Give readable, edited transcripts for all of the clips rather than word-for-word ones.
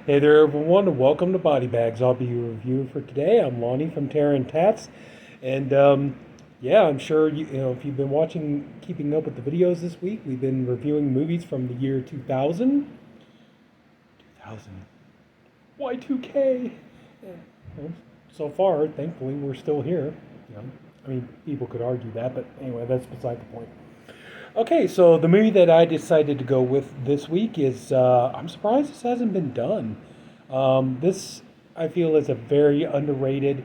Hey there, everyone, and welcome to BodyBags. I'll be your reviewer for today. I'm Lonnie from Tats, and yeah, I'm sure you know if you've been watching, keeping up with the videos this week. We've been reviewing movies from the year 2000, 2000, Y2K. Yeah. Well, so far, thankfully, we're still here. You know, I mean, people could argue that, but anyway, that's beside the point. Okay, so the movie that I decided to go with this week is I'm surprised this hasn't been done. This, I feel, is a very underrated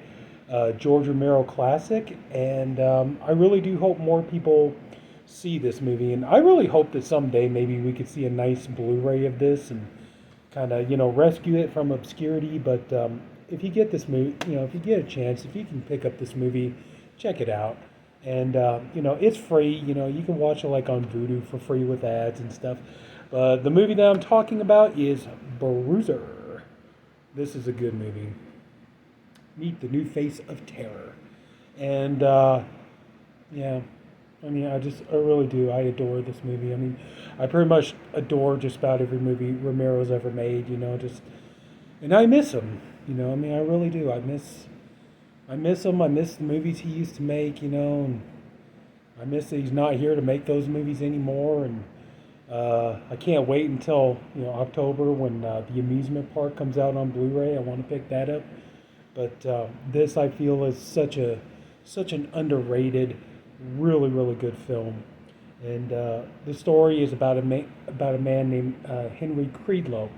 George Romero classic, and I really do hope more people see this movie. And I really hope that someday maybe we could see a nice Blu-ray of this and kind of, rescue it from obscurity. But if you get this movie, if you get a chance, if you can pick up this movie, check it out. And it's free. You can watch it like on Vudu for free with ads and stuff. But the movie that I'm talking about is Bruiser. This is a good movie. Meet the new face of terror. And yeah, I mean, I really do. I adore this movie. I mean, I pretty much adore just about every movie Romero's ever made. And I miss him. I mean, I really do. I miss him. I miss the movies he used to make, and I miss that he's not here to make those movies anymore. And I can't wait until October when the amusement park comes out on Blu-ray. I want to pick that up. But this I feel is such an underrated, really really good film. And the story is about a man named Henry Creedlow,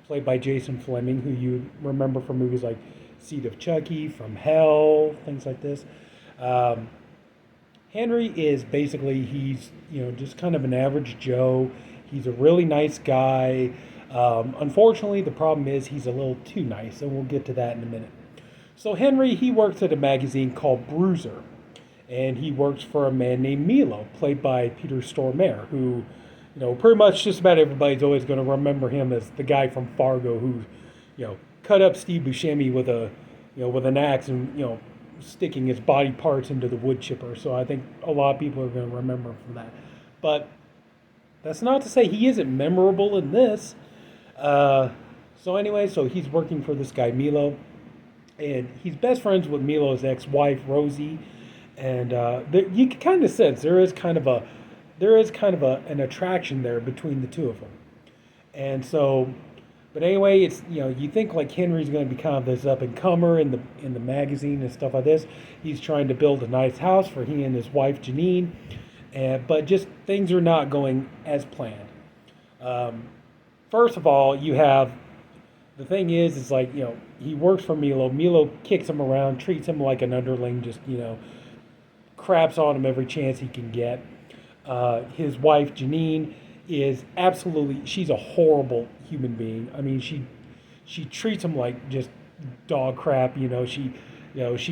played by Jason Flemyng, who you remember from movies like Seed of Chucky, From Hell, things like this. Um, Henry is basically, he's just kind of an average Joe. He's a really nice guy. Unfortunately, the problem is he's a little too nice, and we'll get to that in a minute. So Henry, he works at a magazine called Bruiser, and he works for a man named Milo, played by Peter Stormare, who, pretty much just about everybody's always going to remember him as the guy from Fargo who, cut up Steve Buscemi with with an axe and, sticking his body parts into the wood chipper. So I think a lot of people are going to remember him from that. But that's not to say he isn't memorable in this. So anyway, so he's working for this guy Milo, and he's best friends with Milo's ex-wife Rosie, and you can kind of sense an attraction there between the two of them, and so. But anyway, it's you think like Henry's going to be kind of this up and comer in the magazine and stuff like this. He's trying to build a nice house for he and his wife Janine, but just things are not going as planned. Um, First of all, you have the thing is like he works for Milo. Milo kicks him around, treats him like an underling, just craps on him every chance he can get. His wife Janine is absolutely, she's a horrible human being. I mean, she treats him like just dog crap. She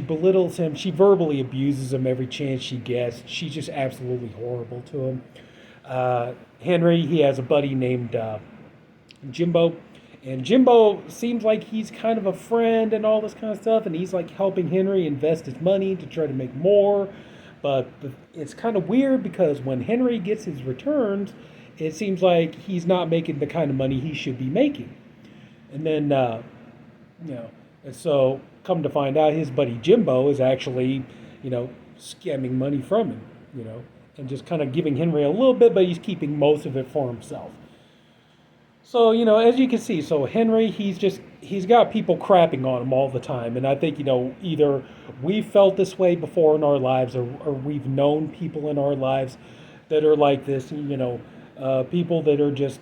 belittles him. She verbally abuses him every chance she gets. She's just absolutely horrible to him. Henry, he has a buddy named Jimbo. And Jimbo seems like he's kind of a friend and all this kind of stuff, and he's like helping Henry invest his money to try to make more. But it's kind of weird because when Henry gets his returns, it seems like he's not making the kind of money he should be making. And then, and so come to find out, his buddy Jimbo is actually, scamming money from him, and just kind of giving Henry a little bit, but he's keeping most of it for himself. So, as you can see, so Henry, he's got people crapping on him all the time. And I think, either we've felt this way before in our lives or we've known people in our lives that are like this, people that are just,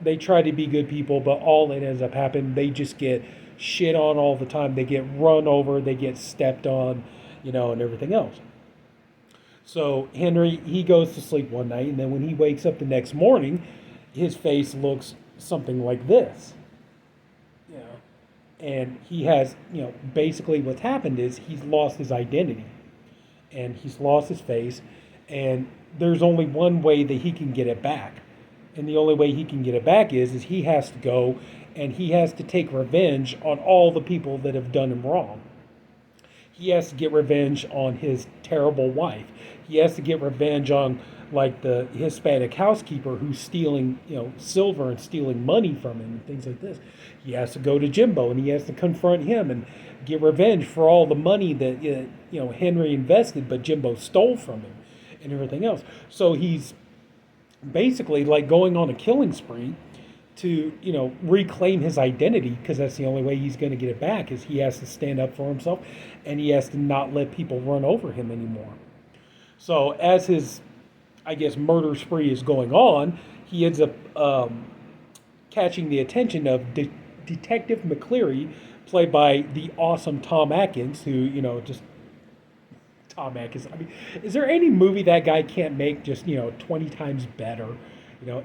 they try to be good people, but all that ends up happening, they just get shit on all the time. They get run over, they get stepped on, and everything else. So Henry, he goes to sleep one night, and then when he wakes up the next morning, his face looks something like this, and he has, basically what's happened is he's lost his identity, and he's lost his face, and there's only one way that he can get it back, and the only way he can get it back is he has to go and he has to take revenge on all the people that have done him wrong. he has to get revenge on his terrible wife. He has to get revenge on like the Hispanic housekeeper who's stealing, silver and stealing money from him and things like this. He has to go to Jimbo and he has to confront him and get revenge for all the money that Henry invested, but Jimbo stole from him and everything else. So he's basically like going on a killing spree to reclaim his identity, because that's the only way he's going to get it back, is he has to stand up for himself and he has to not let people run over him anymore. So as his, I guess, murder spree is going on, he ends up catching the attention of Detective McCleary, played by the awesome Tom Atkins, who just Tom Atkins. I mean, is there any movie that guy can't make just 20 times better?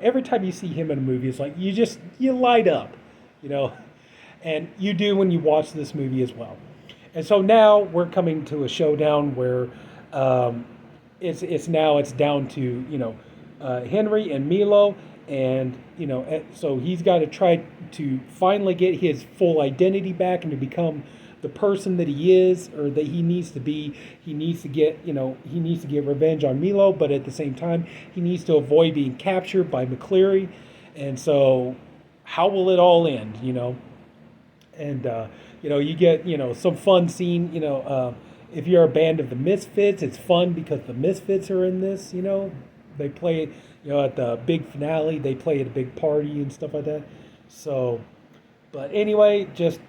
Every time you see him in a movie, it's like you light up, and you do when you watch this movie as well. And so now we're coming to a showdown where it's down to Henry and Milo, and so he's got to try to finally get his full identity back and to become the person that he is, or that he needs to be. He needs to get revenge on Milo, but at the same time he needs to avoid being captured by McCleary. And so how will it all end? And you get some fun scene. If you're a band of the Misfits, it's fun because the Misfits are in this. They play at the big finale, they play at a big party and stuff like that. So, but anyway, just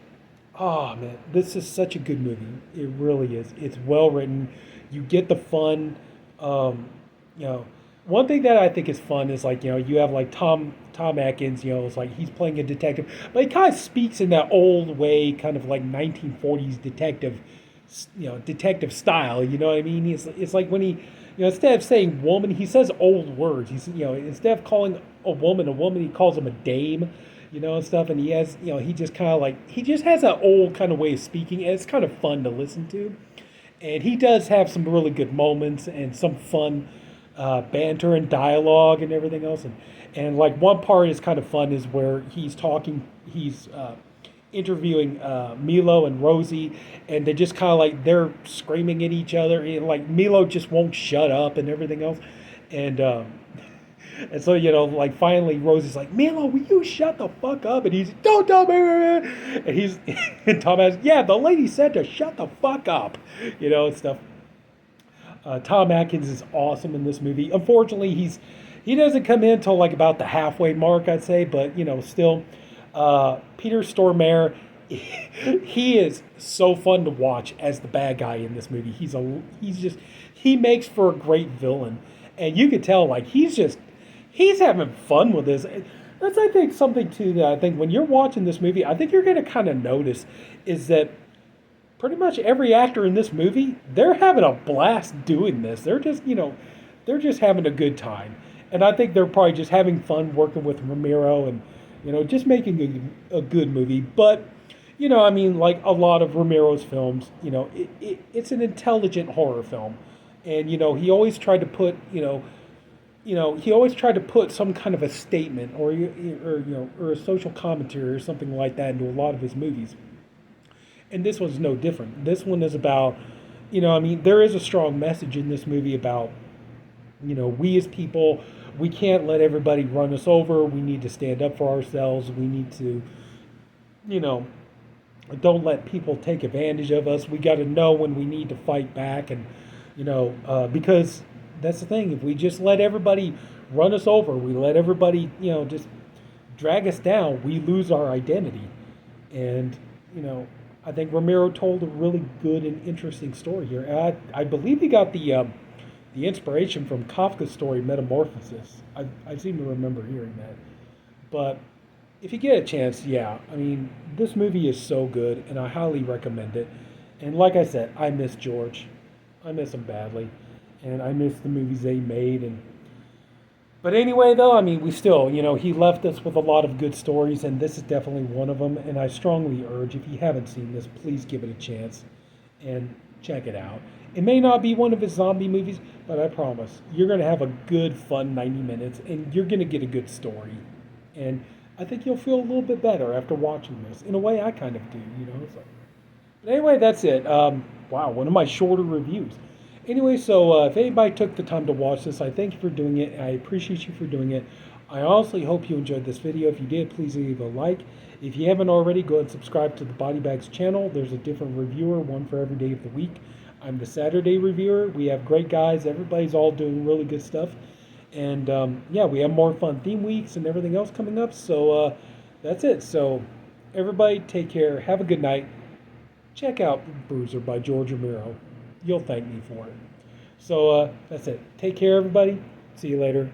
oh man, this is such a good movie. It really is. It's well written. You get the fun. One thing that I think is fun is like you have like Tom Atkins. It's like he's playing a detective, but he kind of speaks in that old way, kind of like 1940s detective, detective style. You know what I mean? It's like when he, instead of saying woman, he says old words. He's instead of calling a woman, he calls him a dame. And stuff, and he has, he just kind of like, he just has an old kind of way of speaking, and it's kind of fun to listen to. And he does have some really good moments and some fun banter and dialogue and everything else. And like one part is kind of fun is where he's interviewing Milo and Rosie, and they just kind of like, they're screaming at each other, and like Milo just won't shut up and everything else. And so, like finally Rosie's like, Milo, will you shut the fuck up? And he's, don't tell me. And and Tom has, yeah, the lady said to shut the fuck up, and stuff. Tom Atkins is awesome in this movie. Unfortunately, he doesn't come in till like about the halfway mark, I'd say, but still, Peter Stormare, he is so fun to watch as the bad guy in this movie. He makes for a great villain, and you can tell like he's having fun with this. That's, I think, something too that I think when you're watching this movie, I think you're going to kind of notice is that pretty much every actor in this movie, they're having a blast doing this. They're just having a good time. And I think they're probably just having fun working with Romero and, just making a good movie. But, like a lot of Romero's films, it's an intelligent horror film. And, he always tried to put, he always tried to put some kind of a statement or a social commentary or something like that into a lot of his movies. And this one's no different. This one is about, there is a strong message in this movie about, we as people, we can't let everybody run us over. We need to stand up for ourselves. We need to, don't let people take advantage of us. We got to know when we need to fight back. And, because that's the thing. If we just let everybody run us over, we let everybody, just drag us down, we lose our identity. And, I think Romero told a really good and interesting story here. I believe he got the inspiration from Kafka's story Metamorphosis. I seem to remember hearing that. But if you get a chance, yeah, this movie is so good, and I highly recommend it. And like I said, I miss George. I miss him badly. And I miss the movies they made. But anyway, though, we still, he left us with a lot of good stories, and this is definitely one of them. And I strongly urge, if you haven't seen this, please give it a chance and check it out. It may not be one of his zombie movies, but I promise, you're going to have a good, fun 90 minutes, and you're going to get a good story. And I think you'll feel a little bit better after watching this. In a way, I kind of do, It's like, But anyway, that's it. Wow, one of my shorter reviews. Anyway, so if anybody took the time to watch this, I thank you for doing it. I appreciate you for doing it. I honestly hope you enjoyed this video. If you did, please leave a like. If you haven't already, go ahead and subscribe to the BodyBags channel. There's a different reviewer, one for every day of the week. I'm the Saturday reviewer. We have great guys. Everybody's all doing really good stuff. And yeah, we have more fun theme weeks and everything else coming up. So that's it. So everybody take care. Have a good night. Check out Bruiser by George Romero. You'll thank me for it. So that's it. Take care, everybody. See you later.